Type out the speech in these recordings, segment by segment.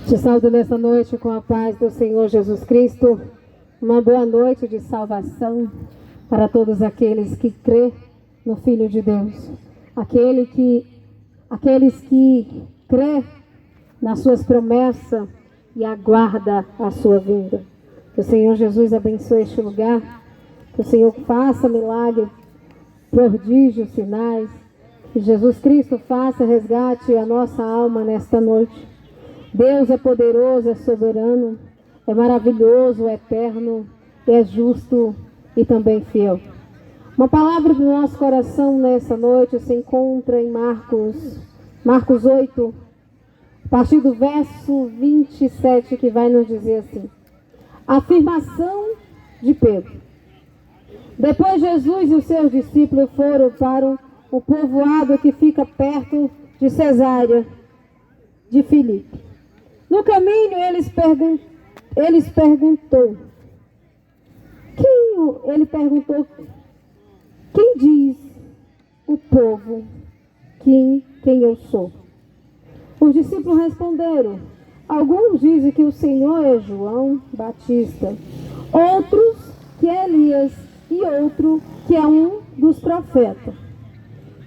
Te saúdo nesta noite com a paz do Senhor Jesus Cristo. Uma boa noite de salvação para todos aqueles que crê no Filho de Deus. Aqueles que crê nas suas promessas e aguarda a sua vinda. Que o Senhor Jesus abençoe este lugar. Que o Senhor faça milagre, prodígios, sinais. Que Jesus Cristo faça resgate a nossa alma nesta noite. Deus é poderoso, é soberano, é maravilhoso, é eterno, é justo e também fiel. Uma palavra do nosso coração nessa noite se encontra em Marcos 8, a partir do verso 27, que vai nos dizer assim: afirmação de Pedro. Depois Jesus e os seus discípulos foram para o povoado que fica perto de Cesareia de Filipe. No caminho ele perguntou, quem diz o povo quem eu sou? Os discípulos responderam, alguns dizem que o Senhor é João Batista, outros que é Elias e outro que é um dos profetas.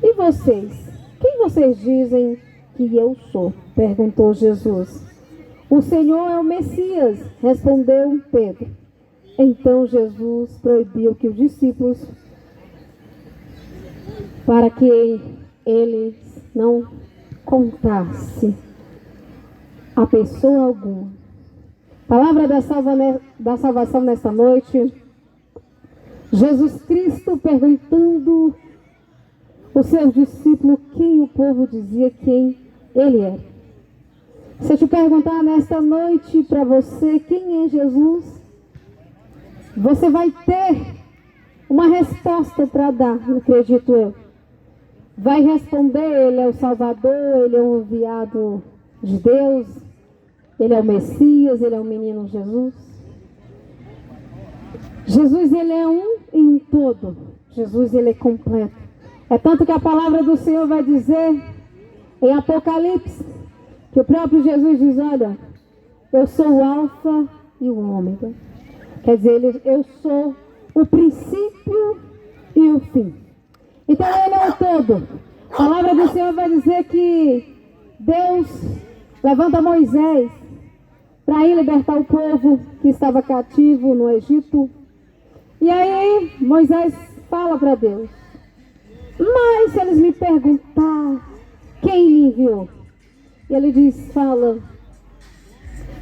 E vocês? Quem vocês dizem que eu sou? Perguntou Jesus. O Senhor é o Messias, respondeu Pedro. Então Jesus proibiu que os discípulos, para que eles não contassem a pessoa alguma. Palavra da salvação nesta noite. Jesus Cristo perguntando os seus discípulos quem o povo dizia quem ele era. Se eu te perguntar nesta noite para você quem é Jesus, você vai ter uma resposta para dar, acredito eu. Vai responder, ele é o Salvador, ele é o enviado de Deus, ele é o Messias, ele é o menino Jesus. Jesus, ele é um em todo. Jesus, ele é completo. É tanto que a palavra do Senhor vai dizer em Apocalipse, que o próprio Jesus diz, olha, eu sou o alfa e o ômega. Quer dizer, eu sou o princípio e o fim. Então ele é o todo. A palavra do Senhor vai dizer que Deus levanta Moisés para ir libertar o povo que estava cativo no Egito. E aí Moisés fala para Deus, mas se eles me perguntar quem me enviou, ele fala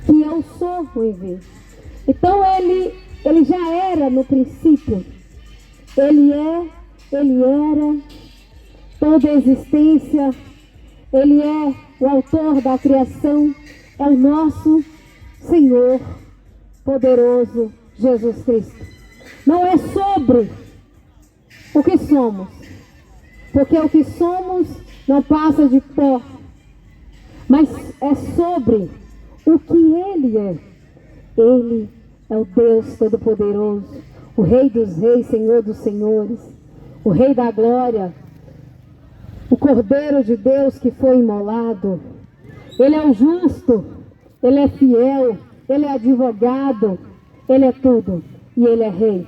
que eu sou o envio. Então ele já era no princípio. Ele era toda a existência. Ele é o autor da criação. É o nosso Senhor poderoso Jesus Cristo. Não é sobre o que somos, porque o que somos não passa de pó. Mas é sobre o que Ele é. Ele é o Deus Todo-Poderoso, o Rei dos Reis, Senhor dos Senhores, o Rei da Glória, o Cordeiro de Deus que foi imolado. Ele é o justo, Ele é fiel, Ele é advogado, Ele é tudo e Ele é Rei.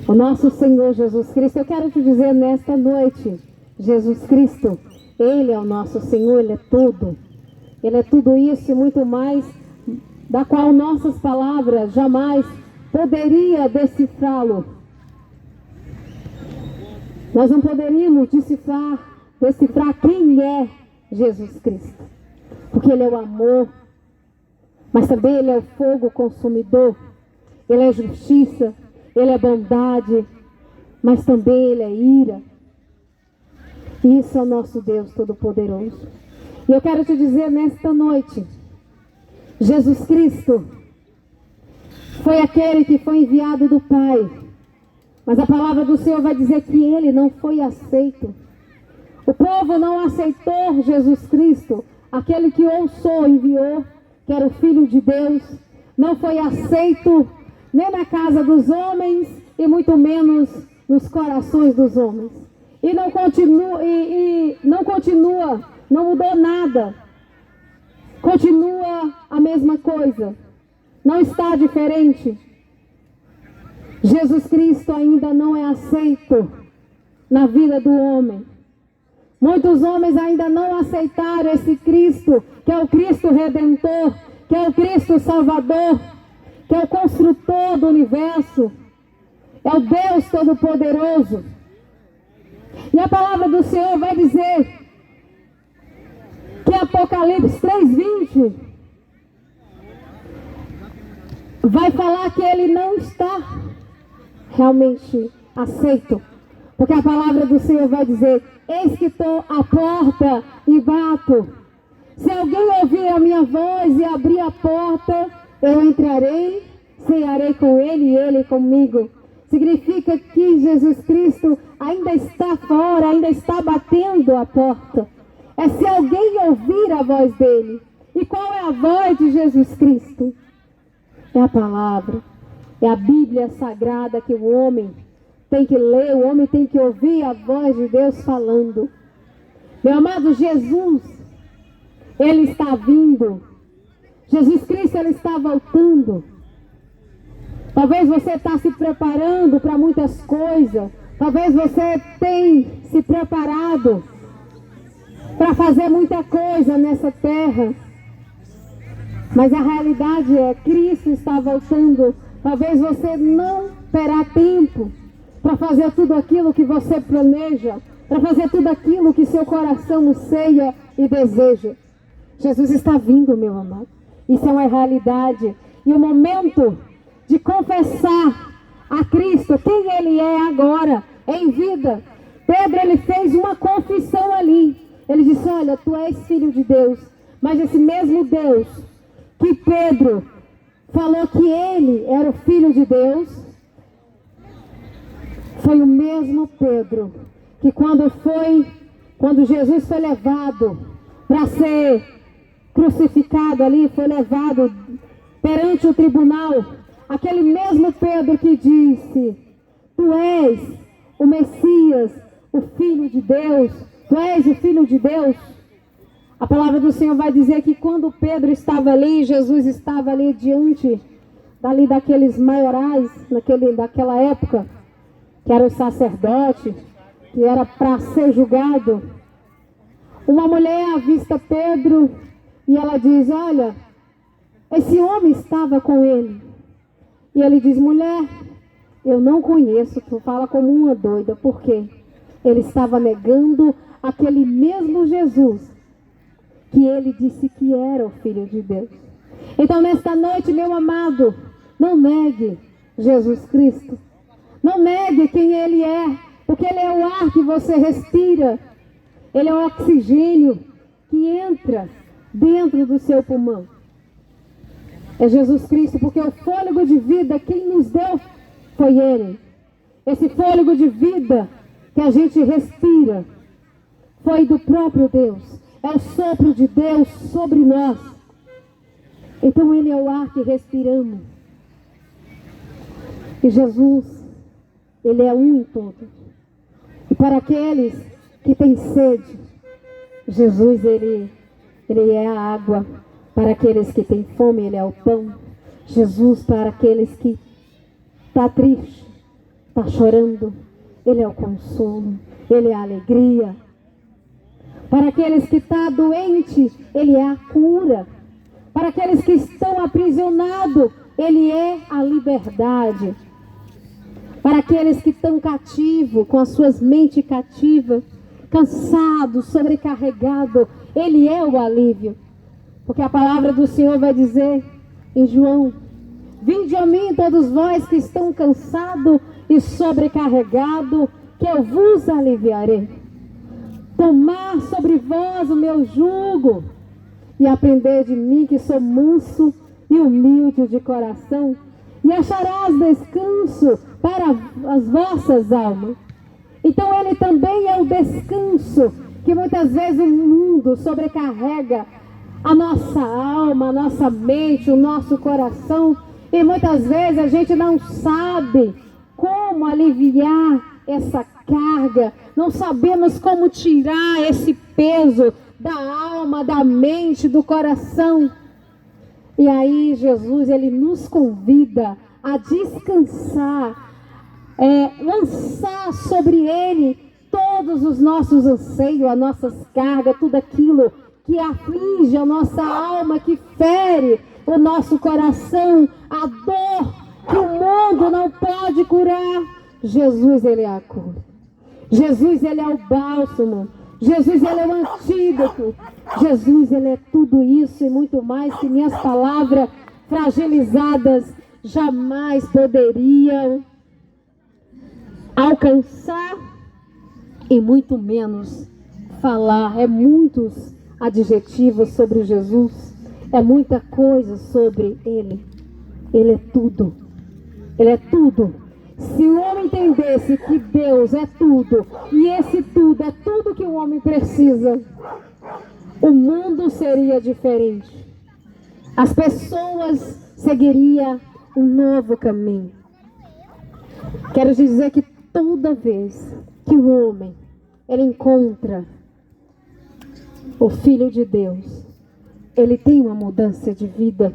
O nosso Senhor Jesus Cristo, eu quero te dizer nesta noite, Jesus Cristo, Ele é o nosso Senhor, Ele é tudo. Ele é tudo isso e muito mais, da qual nossas palavras jamais poderia decifrá-lo. Nós não poderíamos decifrar quem é Jesus Cristo. Porque Ele é o amor, mas também Ele é o fogo consumidor. Ele é justiça, Ele é bondade, mas também Ele é ira. Isso é o nosso Deus Todo-Poderoso. E eu quero te dizer nesta noite, Jesus Cristo foi aquele que foi enviado do Pai. Mas a palavra do Senhor vai dizer que Ele não foi aceito. O povo não aceitou Jesus Cristo, aquele que ouçou, enviou, que era o Filho de Deus. Não foi aceito nem na casa dos homens e muito menos nos corações dos homens. E não continua, não mudou nada. continua a mesma coisa, não está diferente. Jesus Cristo ainda não é aceito na vida do homem. Muitos homens ainda não aceitaram esse Cristo, que é o Cristo Redentor, que é o Cristo Salvador, que é o construtor do universo, é o Deus Todo-Poderoso. E a palavra do Senhor vai dizer que Apocalipse 3:20 vai falar que ele não está realmente aceito. Porque a palavra do Senhor vai dizer: eis que estou à porta e bato. Se alguém ouvir a minha voz e abrir a porta, eu entrarei, cearei com ele e ele comigo. Significa que Jesus Cristo ainda está fora, ainda está batendo a porta. É se alguém ouvir a voz dele. E qual é a voz de Jesus Cristo? É a palavra, é a Bíblia Sagrada que o homem tem que ler, o homem tem que ouvir a voz de Deus falando. Meu amado, Jesus, ele está vindo. Jesus Cristo, ele está voltando. Talvez você está se preparando para muitas coisas. Talvez você tenha se preparado para fazer muita coisa nessa terra. Mas a realidade é, Cristo está voltando. Talvez você não terá tempo para fazer tudo aquilo que você planeja, para fazer tudo aquilo que seu coração anseia e deseja. Jesus está vindo, meu amado. Isso é uma realidade. E o momento de confessar a Cristo quem Ele é agora, em vida. Pedro, ele fez uma confissão ali. Ele disse: olha, tu és filho de Deus. Mas esse mesmo Deus que Pedro falou que ele era o filho de Deus, foi o mesmo Pedro que quando Jesus foi levado para ser crucificado ali, foi levado perante o tribunal, aquele mesmo Pedro que disse: tu és o Messias, o Filho de Deus, tu és o Filho de Deus. A palavra do Senhor vai dizer que quando Pedro estava ali, Jesus estava ali diante daqueles maiorais, daquela época, que era o sacerdote, que era para ser julgado. Uma mulher avista Pedro e ela diz: olha, esse homem estava com ele. E ele diz: mulher, eu não conheço. Tu fala como uma doida. Por quê? Ele estava negando aquele mesmo Jesus que ele disse que era o Filho de Deus. Então nesta noite, meu amado, não negue Jesus Cristo. Não negue quem Ele é, porque Ele é o ar que você respira. Ele é o oxigênio que entra dentro do seu pulmão. É Jesus Cristo, porque o fôlego de vida, quem nos deu foi Ele. Esse fôlego de vida que a gente respira foi do próprio Deus. É o sopro de Deus sobre nós. Então Ele é o ar que respiramos. E Jesus, Ele é um em todo. E para aqueles que têm sede, Jesus, Ele é a água. Para aqueles que têm fome, Ele é o pão. Jesus, para aqueles que estão tristes, estão chorando, Ele é o consolo. Ele é a alegria. Para aqueles que estão doentes, Ele é a cura. Para aqueles que estão aprisionados, Ele é a liberdade. Para aqueles que estão cativos, com as suas mentes cativas, cansados, sobrecarregados, Ele é o alívio. Porque a palavra do Senhor vai dizer em João: vinde a mim todos vós que estão cansados e sobrecarregados, que eu vos aliviarei. Tomar sobre vós o meu jugo e aprender de mim, que sou manso e humilde de coração, e acharás descanso para as vossas almas. Então Ele também é o descanso que muitas vezes o mundo sobrecarrega a nossa alma, a nossa mente, o nosso coração, e muitas vezes a gente não sabe como aliviar essa carga, não sabemos como tirar esse peso da alma, da mente, do coração. E aí Jesus, ele nos convida a descansar, lançar sobre ele todos os nossos anseios, as nossas cargas, tudo aquilo que aflige a nossa alma, que fere o nosso coração, a dor que o mundo não pode curar. Jesus, ele é a cura. Jesus, ele é o bálsamo. Jesus, ele é o antídoto. Jesus, ele é tudo isso e muito mais que minhas palavras fragilizadas jamais poderiam alcançar e muito menos falar. É muitos adjetivos sobre Jesus, é muita coisa sobre ele. Ele é tudo. Ele é tudo. Se o homem entendesse que Deus é tudo, e esse tudo é tudo que o homem precisa, o mundo seria diferente. As pessoas seguiriam um novo caminho. Quero dizer que toda vez que o homem ele encontra o Filho de Deus, ele tem uma mudança de vida,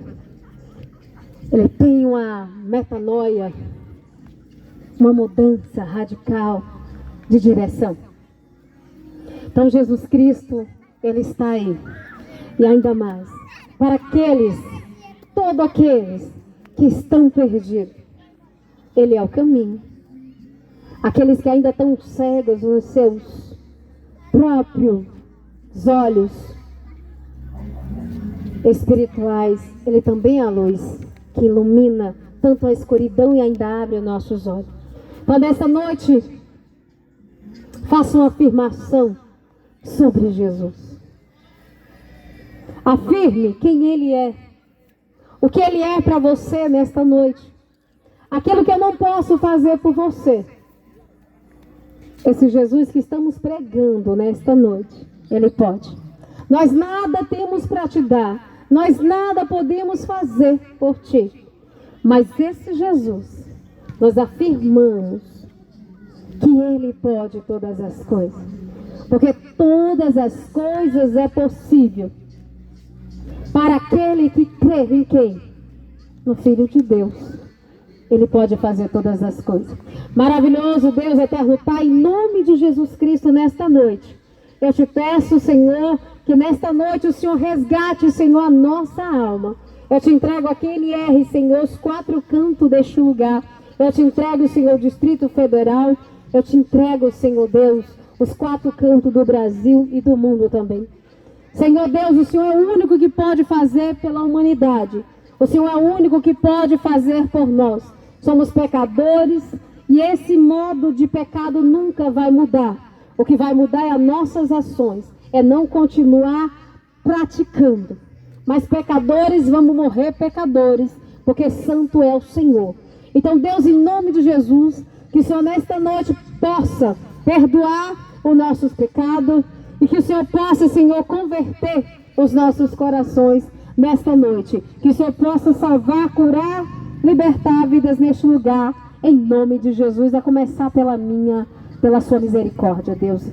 ele tem uma metanoia, uma mudança radical de direção. Então Jesus Cristo, ele está aí. E ainda mais, para todos aqueles que estão perdidos, ele é o caminho. Aqueles que ainda estão cegos nos seus próprios olhos espirituais, ele também é a luz que ilumina tanto a escuridão e ainda abre os nossos olhos. Então, nessa noite, faça uma afirmação sobre Jesus. Afirme quem ele é, o que ele é para você nesta noite. Aquilo que eu não posso fazer por você. Esse Jesus que estamos pregando nesta noite, ele pode. Nós nada temos para te dar, nós nada podemos fazer por ti. Mas esse Jesus, nós afirmamos que ele pode todas as coisas. Porque todas as coisas é possível para aquele que crê em quem? No Filho de Deus. Ele pode fazer todas as coisas. Maravilhoso Deus, eterno Pai, em nome de Jesus Cristo, nesta noite, eu te peço, Senhor, que nesta noite o Senhor resgate, Senhor, a nossa alma. Eu te entrego a QNR, Senhor, os 4 cantos deste lugar. Eu te entrego, Senhor, o Distrito Federal. Eu te entrego, Senhor Deus, os 4 cantos do Brasil e do mundo também. Senhor Deus, o Senhor é o único que pode fazer pela humanidade. O Senhor é o único que pode fazer por nós. Somos pecadores e esse modo de pecado nunca vai mudar. O que vai mudar é as nossas ações, é não continuar praticando. Mas pecadores, vamos morrer pecadores, porque santo é o Senhor. Então, Deus, em nome de Jesus, que o Senhor nesta noite possa perdoar os nossos pecados e que o Senhor possa, Senhor, converter os nossos corações nesta noite. Que o Senhor possa salvar, curar, libertar vidas neste lugar, em nome de Jesus, a começar pela sua misericórdia, Deus.